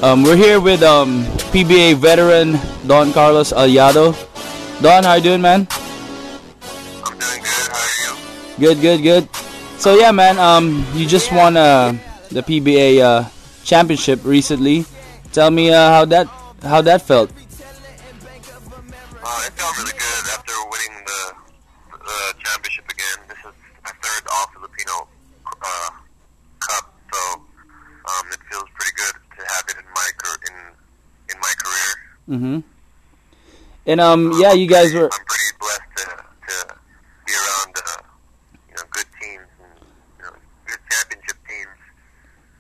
We're here with PBA veteran Don Allado. Don, how you doing, man? I'm doing good. How are you? Good. So yeah, man. You just won the PBA championship recently. Tell me how that felt. It felt really good after winning the championship again. This is my third All Filipino Cup, so it feels pretty good to have it in my career. Mm-hmm. And yeah, you guys were. I'm pretty blessed to be around good teams and good championship teams.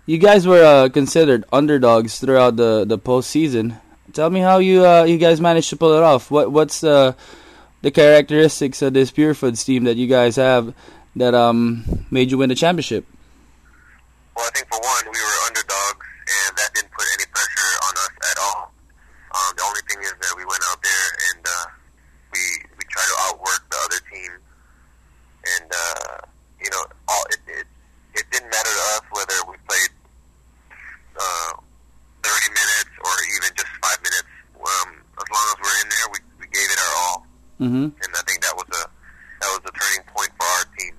You guys were considered underdogs throughout the postseason. Tell me how you guys managed to pull it off. What's the characteristics of this Pure Foods team that you guys have that made you win the championship? Well, I think for one, we were underdogs, and that didn't put any pressure on us at all. The only thing is that we went out there and we tried to outwork the other team, and it didn't matter to us whether we played 30 minutes or even just 5 minutes. As long as we're in there, we gave it our all. Mm-hmm. And I think that was a turning point for our team.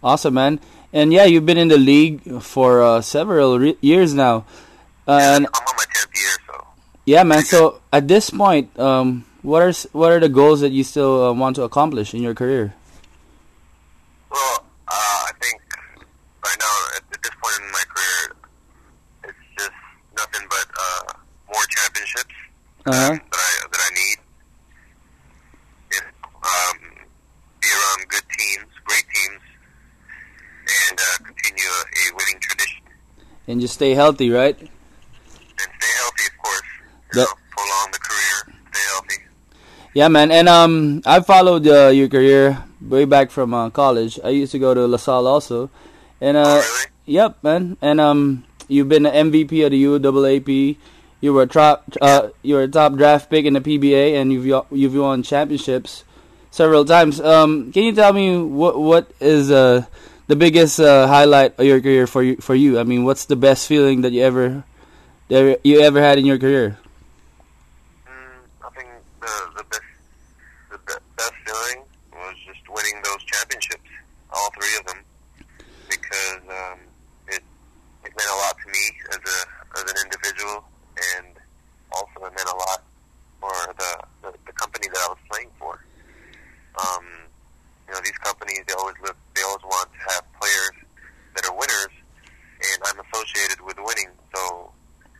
Awesome, man. And yeah, you've been in the league for several years now. And I'm on my 10th year, so. Yeah, man. So at this point, what are the goals that you still want to accomplish in your career? Well, I think right now at this point in my career, it's just nothing but more championships that I need. Be around good teams, great teams, and continue a winning tradition. And just stay healthy, right? And stay healthy, of course. Prolong the career, stay healthy. Yeah, man. And I followed your career way back from college. I used to go to La Salle also. And oh, really? Yep, man. And you've been an MVP of the UAAP. You were a top draft pick in the PBA, and you've won championships several times. Can you tell me what is the biggest highlight of your career for you? I mean, what's the best feeling that you ever had in your career? I think the best feeling was just winning those championships, all three of them, because it meant a lot to me as an individual, and also it meant a lot for the company that I was playing for. These companies, they always want to have players that are winners, and I'm associated with winning. So,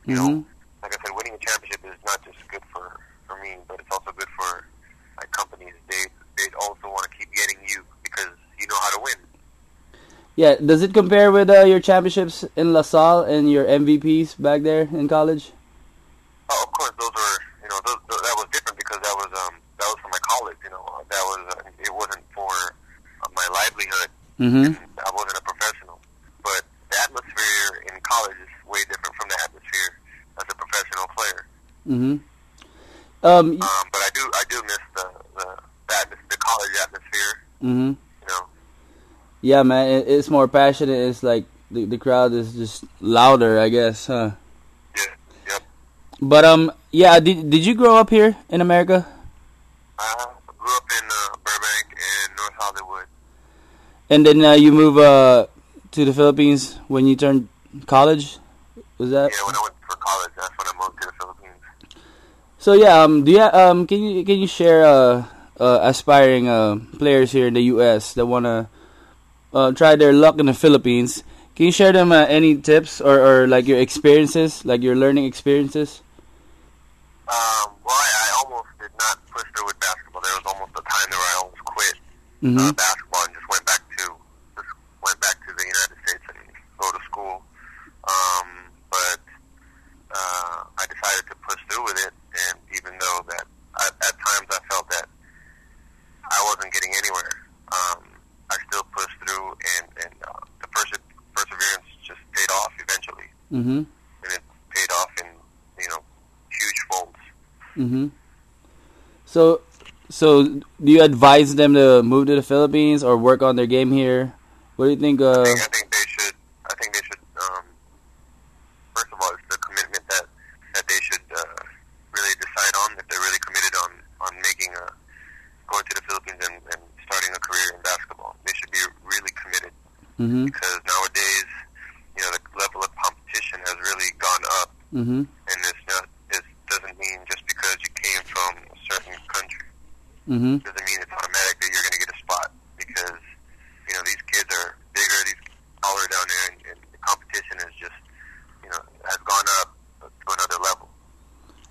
like I said, winning a championship is not just good for me, but it's also good for companies. They also want to keep getting you because you know how to win. Yeah, does it compare with your championships in La Salle and your MVPs back there in college? Oh, of course, those were that was different because that was for my college. That was it wasn't for my livelihood. Mm-hmm. I wasn't a professional, but the atmosphere in college is way different from the atmosphere as a professional player. Mm-hmm. But I do miss the college atmosphere. Mm-hmm. Yeah, man, it's more passionate. It's like the crowd is just louder, I guess, huh? Yeah. Yep. But yeah, did you grow up here in America? I grew up in Burbank and North Hollywood. And then you moved to the Philippines when you turned college? Was that? Yeah, when I went for college, that's when I moved to the Philippines. So yeah, can you share aspiring players here in the U.S. that wanna try their luck in the Philippines? Can you share them any tips or like your experiences, like your learning experiences? Well, I almost did not push through with basketball. There was almost a time where I almost quit basketball and just went back to the United States and go to school. But I decided to push through with it, and even though that at times I felt that I wasn't getting anywhere, I still pushed through, and the perseverance just paid off eventually. Mm-hmm. And it paid off in huge folds. Mm-hmm. So do you advise them to move to the Philippines or work on their game here? What do you think? I think they should. First of all, it's the commitment that because nowadays, you know, the level of competition has really gone up, and it doesn't mean just because you came from a certain country doesn't mean it's automatic that you're going to get a spot, because you know these kids are bigger, these taller down there, and the competition is just, you know, has gone up to another level.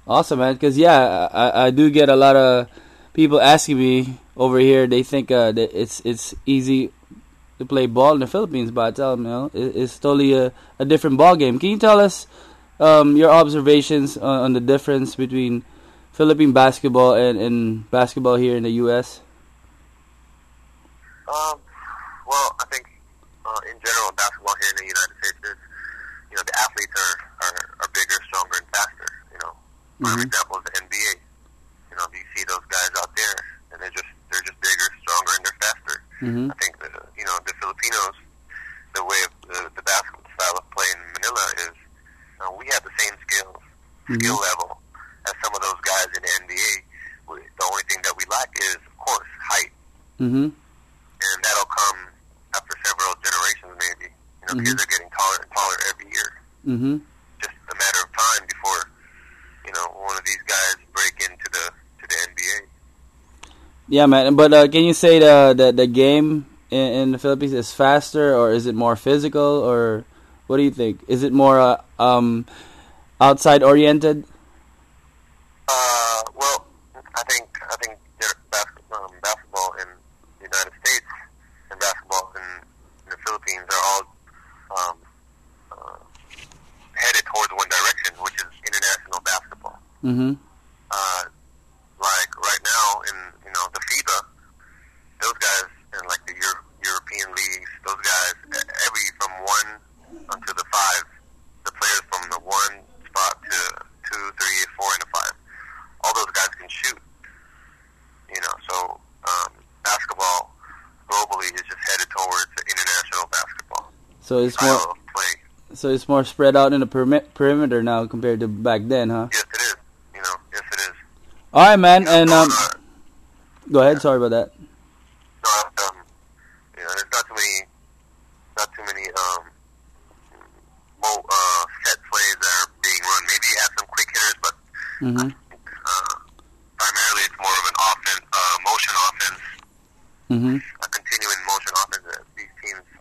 Awesome, man. Because I do get a lot of people asking me over here. They think that it's easy to play ball in the Philippines, but I tell them, you know, it's totally a different ball game. Can you tell us your observations on the difference between Philippine basketball and basketball here in the U.S.? Well, I think in general, basketball here in the United States is, you know, the athletes are bigger, stronger, and faster. You know, for example, the NBA. You know, you see those guys out there, and they're just bigger, stronger, and they're faster. I think you know, the Filipinos, the way of the basketball style of play in Manila is, we have the same skill level as some of those guys in the NBA. The only thing that we lack is, of course, height, and that'll come after several generations, maybe. You know, kids are getting taller and taller every year. Just a matter of time before, you know, one of these guys break into the NBA. Yeah, man. But can you say the game in the Philippines is faster, or is it more physical, or what do you think? Is it more outside oriented? Well, I think basketball in the United States and basketball in the Philippines are all headed towards one direction, which is international basketball. Like right now in, you know, the FIBA, those guys, and like the European leagues, those guys, from 1 until the 5, the players from the 1 spot to 2, 3, 4, and the 5, all those guys can shoot. You know, so basketball globally is just headed towards the international basketball. So it's more play. So it's more spread out in the perimeter now compared to back then, huh? Yes, it is. You know, yes, it is. All right, man. You know, And go ahead. Sorry about that. No, you know, there's not too many set plays that are being run. Maybe you have some quick hitters, but primarily it's more of an motion offense, a continuing motion offense that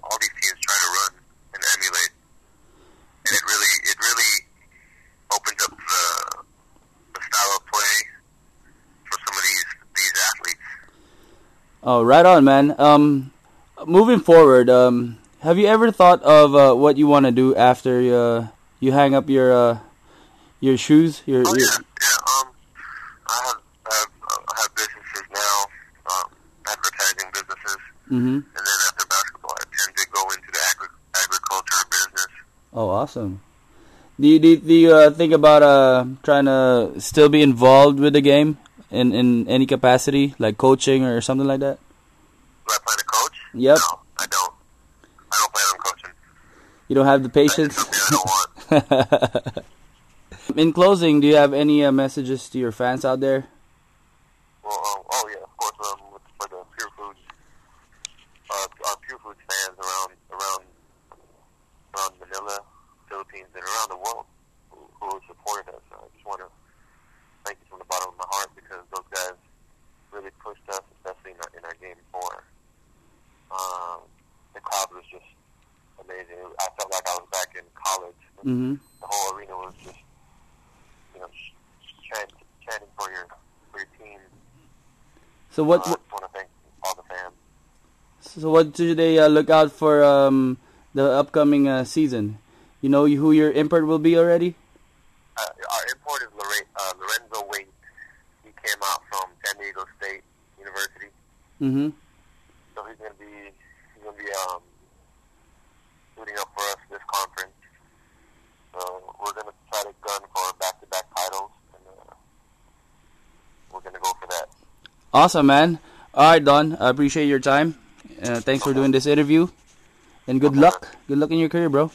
all these teams try to run and emulate, and it really opens up the style of play for some of these athletes. Oh, right on, man. Moving forward, have you ever thought of what you want to do after you hang up your shoes? Yeah. I have businesses now, advertising businesses, and then after basketball, I tend to go into the agriculture business. Oh, awesome. Do you think about trying to still be involved with the game in any capacity, like coaching or something like that? Do I plan to coach? Yep. No, I don't. I don't plan on coaching. You don't have the patience? That's something I don't want. In closing, do you have any messages to your fans out there? Well, yeah, of course, for the Pure Foods, our Pure Foods fans around Manila, Philippines, and around the world who supported us. I just want to thank you from the bottom of my heart, because those guys really pushed us, especially in our game 4. The crowd was just amazing. I felt like I was back in college. The whole arena was just, you know, chanting for your team. So what? I just want to thank all the fans. So what do they look out for the upcoming season? You know who your import will be already? Our import is Lorenzo Wade. He came out from San Diego State University. So he's gonna be suiting up for us this conference. So we're gonna try to gun for back-to-back titles, and we're gonna go for that. Awesome, man. All right, Don. I appreciate your time. Thanks for doing this interview, and good luck. Good luck in your career, bro.